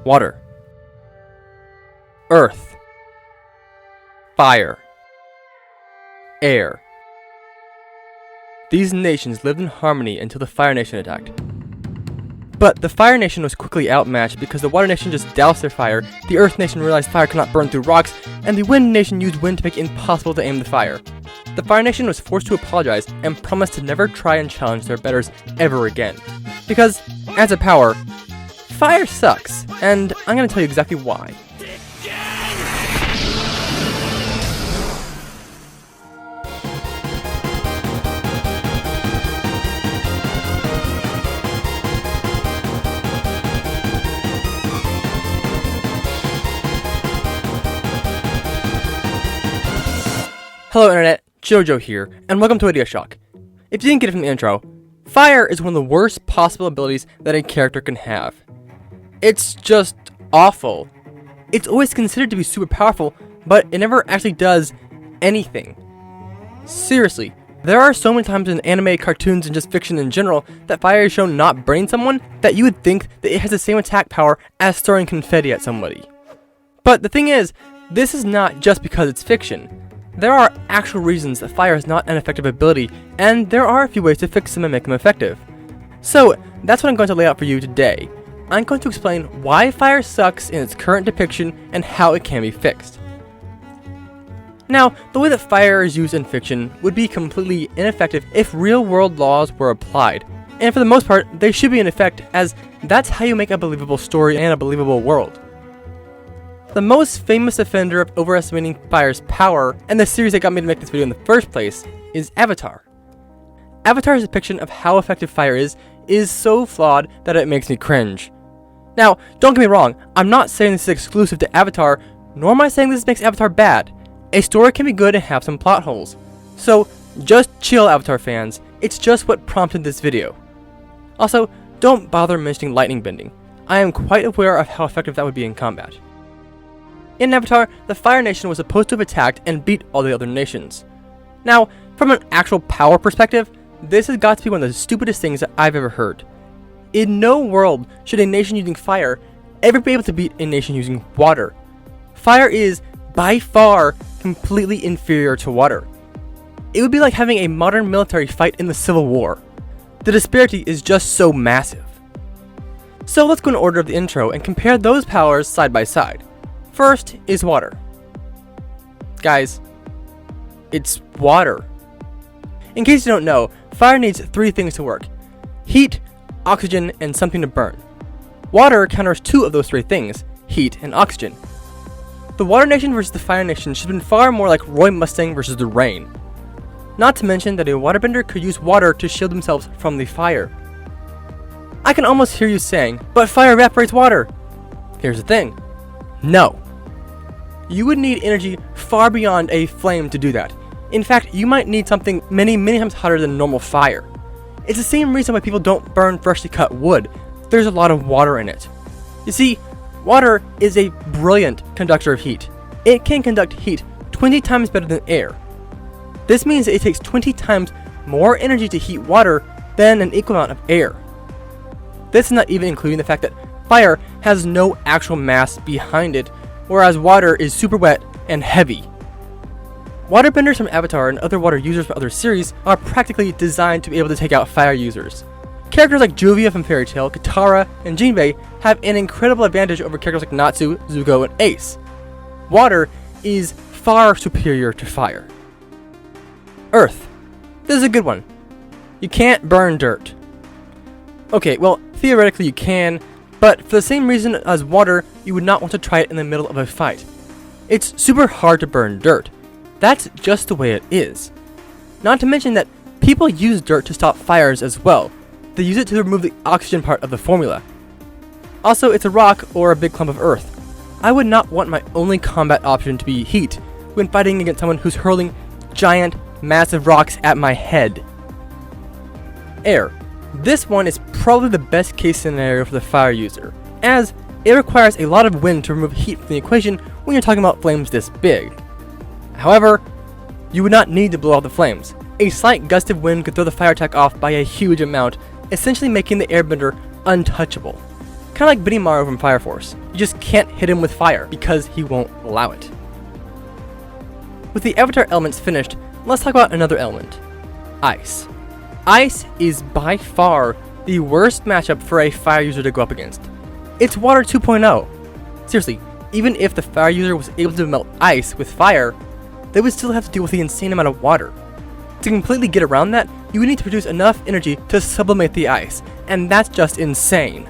water, earth, fire, air. These nations lived in harmony until the Fire Nation attacked. But the Fire Nation was quickly outmatched because the Water Nation just doused their fire, the Earth Nation realized fire could not burn through rocks, and the Wind Nation used wind to make it impossible to aim the fire. The Fire Nation was forced to apologize and promised to never try and challenge their betters ever again. Because, as a power, fire sucks, and I'm gonna tell you exactly why. Hello Internet, Jojo here, and welcome to Idea Shock. If you didn't get it from the intro, fire is one of the worst possible abilities that a character can have. It's just awful. It's always considered to be super powerful, but it never actually does anything. Seriously, there are so many times in anime, cartoons, and just fiction in general that fire is shown not burning someone that you would think that it has the same attack power as throwing confetti at somebody. But the thing is, this is not just because it's fiction. There are actual reasons that fire is not an effective ability, and there are a few ways to fix them and make them effective. So, that's what I'm going to lay out for you today. I'm going to explain why fire sucks in its current depiction and how it can be fixed. Now, the way that fire is used in fiction would be completely ineffective if real-world laws were applied, and for the most part, they should be in effect as that's how you make a believable story and a believable world. The most famous offender of overestimating fire's power, and the series that got me to make this video in the first place, is Avatar. Avatar's depiction of how effective fire is so flawed that it makes me cringe. Now, don't get me wrong, I'm not saying this is exclusive to Avatar, nor am I saying this makes Avatar bad. A story can be good and have some plot holes. So, just chill Avatar fans, it's just what prompted this video. Also, don't bother mentioning lightning bending. I am quite aware of how effective that would be in combat. In Avatar, the Fire Nation was supposed to have attacked and beat all the other nations. Now, from an actual power perspective, this has got to be one of the stupidest things that I've ever heard. In no world should a nation using fire ever be able to beat a nation using water. Fire is, by far, completely inferior to water. It would be like having a modern military fight in the Civil War. The disparity is just so massive. So let's go in order of the intro and compare those powers side by side. First is water. Guys, it's water. In case you don't know, fire needs three things to work: heat, oxygen, and something to burn. Water counters two of those three things, heat and oxygen. The Water Nation versus the Fire Nation should have been far more like Roy Mustang versus the rain. Not to mention that a waterbender could use water to shield themselves from the fire. I can almost hear you saying, but fire evaporates water. Here's the thing. No. You would need energy far beyond a flame to do that. In fact, you might need something many times hotter than normal fire. It's the same reason why people don't burn freshly cut wood. There's a lot of water in it. You see, water is a brilliant conductor of heat. It can conduct heat 20 times better than air. This means that it takes 20 times more energy to heat water than an equal amount of air. This is not even including the fact that fire has no actual mass behind it, whereas water is super wet and heavy. Waterbenders from Avatar and other water users from other series are practically designed to be able to take out fire users. Characters like Juvia from Fairy Tail, Katara, and Jinbei have an incredible advantage over characters like Natsu, Zuko, and Ace. Water is far superior to fire. Earth. This is a good one. You can't burn dirt. Okay, well, theoretically you can, but for the same reason as water, you would not want to try it in the middle of a fight. It's super hard to burn dirt. That's just the way it is. Not to mention that people use dirt to stop fires as well. They use it to remove the oxygen part of the formula. Also, it's a rock or a big clump of earth. I would not want my only combat option to be heat when fighting against someone who's hurling giant, massive rocks at my head. Air. This one is probably the best case scenario for the fire user, as it requires a lot of wind to remove heat from the equation when you're talking about flames this big. However, you would not need to blow out the flames. A slight gust of wind could throw the fire attack off by a huge amount, essentially making the airbender untouchable. Kinda like beating Mario from Fire Force. You just can't hit him with fire because he won't allow it. With the avatar elements finished, let's talk about another element. Ice. Ice is by far the worst matchup for a fire user to go up against. It's Water 2.0. Seriously, even if the fire user was able to melt ice with fire, they would still have to deal with the insane amount of water. To completely get around that, you would need to produce enough energy to sublimate the ice, and that's just insane.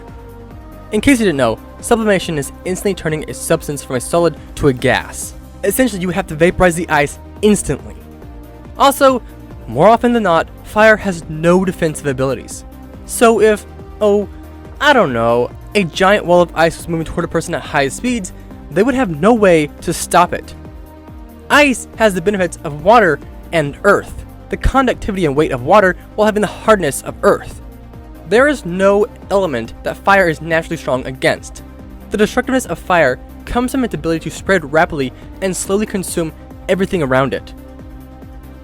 In case you didn't know, sublimation is instantly turning a substance from a solid to a gas. Essentially, you would have to vaporize the ice instantly. Also, more often than not, fire has no defensive abilities. So if, I don't know, a giant wall of ice was moving toward a person at high speeds, they would have no way to stop it. Ice has the benefits of water and earth, the conductivity and weight of water while having the hardness of earth. There is no element that fire is naturally strong against. The destructiveness of fire comes from its ability to spread rapidly and slowly consume everything around it.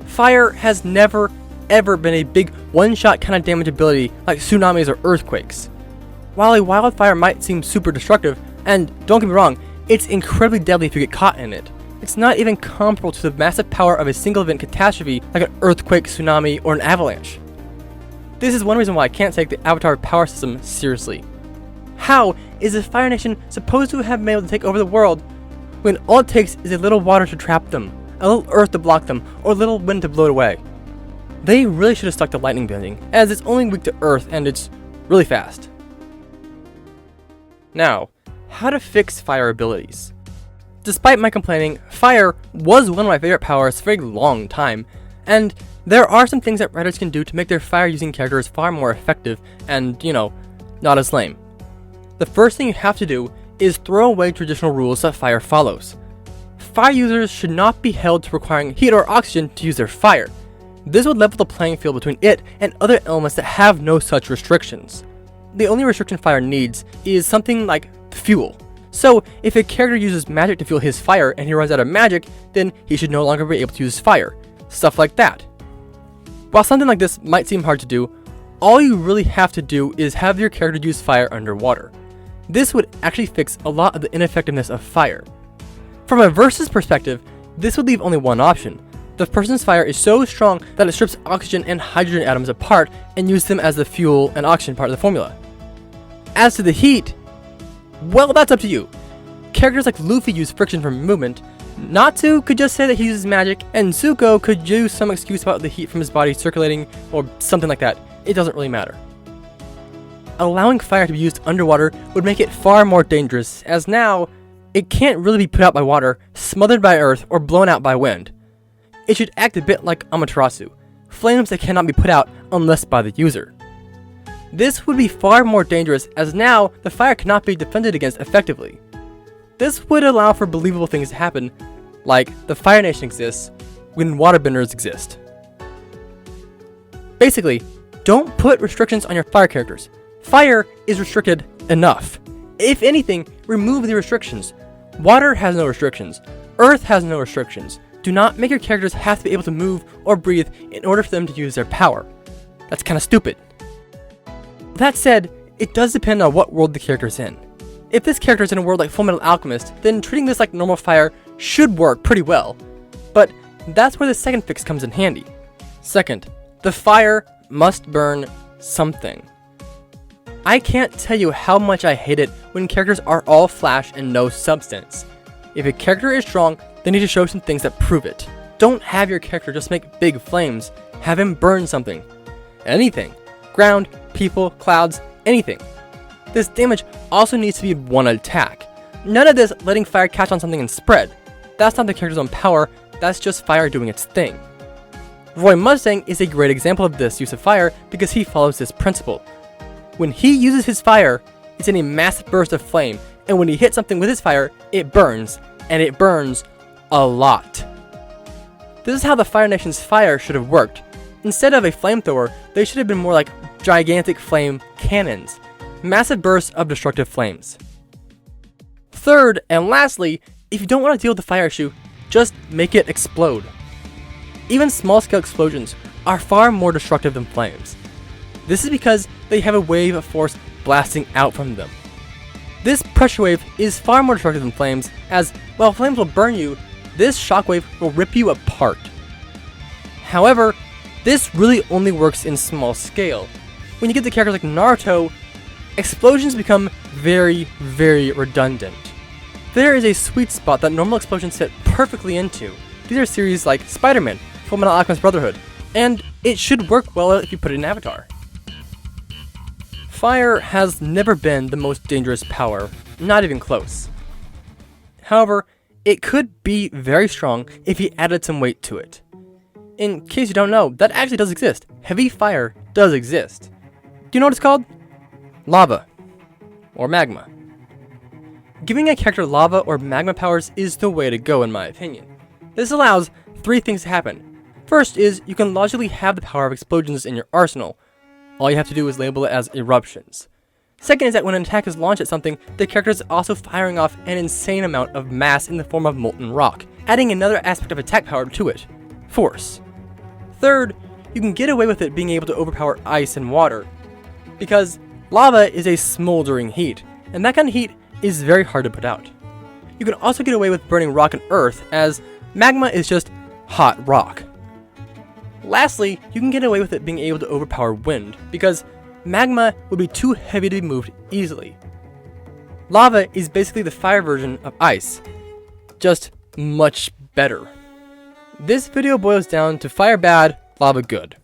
Fire has never ever been a big one-shot kind of damage ability like tsunamis or earthquakes. While a wildfire might seem super destructive, and don't get me wrong, it's incredibly deadly if you get caught in it, it's not even comparable to the massive power of a single event catastrophe like an earthquake, tsunami, or an avalanche. This is one reason why I can't take the Avatar power system seriously. How is the Fire Nation supposed to have been able to take over the world when all it takes is a little water to trap them, a little earth to block them, or a little wind to blow it away? They really should have stuck to lightning bending, as it's only weak to earth and it's really fast. Now, how to fix fire abilities. Despite my complaining, fire was one of my favorite powers for a long time, and there are some things that writers can do to make their fire using characters far more effective and, not as lame. The first thing you have to do is throw away traditional rules that fire follows. Fire users should not be held to requiring heat or oxygen to use their fire. This would level the playing field between it and other elements that have no such restrictions. The only restriction fire needs is something like fuel. So, if a character uses magic to fuel his fire and he runs out of magic, then he should no longer be able to use fire. Stuff like that. While something like this might seem hard to do, all you really have to do is have your character use fire underwater. This would actually fix a lot of the ineffectiveness of fire. From a versus perspective, this would leave only one option. The person's fire is so strong that it strips oxygen and hydrogen atoms apart and uses them as the fuel and oxygen part of the formula. As to the heat, well, that's up to you. Characters like Luffy use friction from movement, Natsu could just say that he uses magic, and Zuko could use some excuse about the heat from his body circulating or something like that. It doesn't really matter. Allowing fire to be used underwater would make it far more dangerous, as now, it can't really be put out by water, smothered by earth, or blown out by wind. It should act a bit like Amaterasu, flames that cannot be put out unless by the user. This would be far more dangerous, as now the fire cannot be defended against effectively. This would allow for believable things to happen, like the Fire Nation exists when waterbenders exist. Basically, don't put restrictions on your fire characters. Fire is restricted enough. If anything, remove the restrictions. Water has no restrictions. Earth has no restrictions. Do not make your characters have to be able to move or breathe in order for them to use their power. That's kinda stupid. That said, it does depend on what world the character's in. If this character is in a world like Fullmetal Alchemist, then treating this like normal fire should work pretty well. But that's where the second fix comes in handy. Second, the fire must burn something. I can't tell you how much I hate it when characters are all flash and no substance. If a character is strong, they need to show some things that prove it. Don't have your character just make big flames. Have him burn something. Anything. Ground, people, clouds, anything. This damage also needs to be one attack. None of this letting fire catch on something and spread. That's not the character's own power, that's just fire doing its thing. Roy Mustang is a great example of this use of fire because he follows this principle. When he uses his fire, it's in a massive burst of flame, and when he hits something with his fire, it burns, and it burns a lot. This is how the Fire Nation's fire should have worked. Instead of a flamethrower, they should have been more like gigantic flame cannons. Massive bursts of destructive flames. Third, and lastly, if you don't want to deal with the fire issue, just make it explode. Even small-scale explosions are far more destructive than flames. This is because they have a wave of force blasting out from them. This pressure wave is far more destructive than flames, as while flames will burn you, this shockwave will rip you apart. However, this really only works in small scale. When you get to characters like Naruto, explosions become very, very redundant. There is a sweet spot that normal explosions fit perfectly into. These are series like Spider-Man, Fullmetal Alchemist Brotherhood, and it should work well if you put it in Avatar. Fire has never been the most dangerous power, not even close. However, it could be very strong if you added some weight to it. In case you don't know, that actually does exist. Heavy fire does exist. Do you know what it's called? Lava. Or magma. Giving a character lava or magma powers is the way to go in my opinion. This allows 3 things to happen. First is, you can logically have the power of explosions in your arsenal. All you have to do is label it as eruptions. Second is that when an attack is launched at something, the character is also firing off an insane amount of mass in the form of molten rock, adding another aspect of attack power to it, force. Third, you can get away with it being able to overpower ice and water, because lava is a smoldering heat, and that kind of heat is very hard to put out. You can also get away with burning rock and earth, as magma is just hot rock. Lastly, you can get away with it being able to overpower wind, because magma would be too heavy to be moved easily. Lava is basically the fire version of ice, just much better. This video boils down to fire bad, lava good.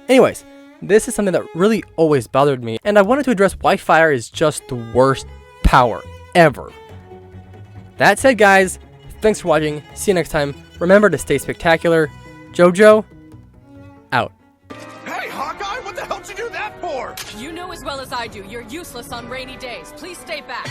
Anyways, this is something that really always bothered me, and I wanted to address why fire is just the worst power ever. That said, guys, thanks for watching. See you next time. Remember to stay spectacular. JoJo, out. Hey, Hawkeye, what the hell did you do that for? You know as well as I do, you're useless on rainy days. Please stay back.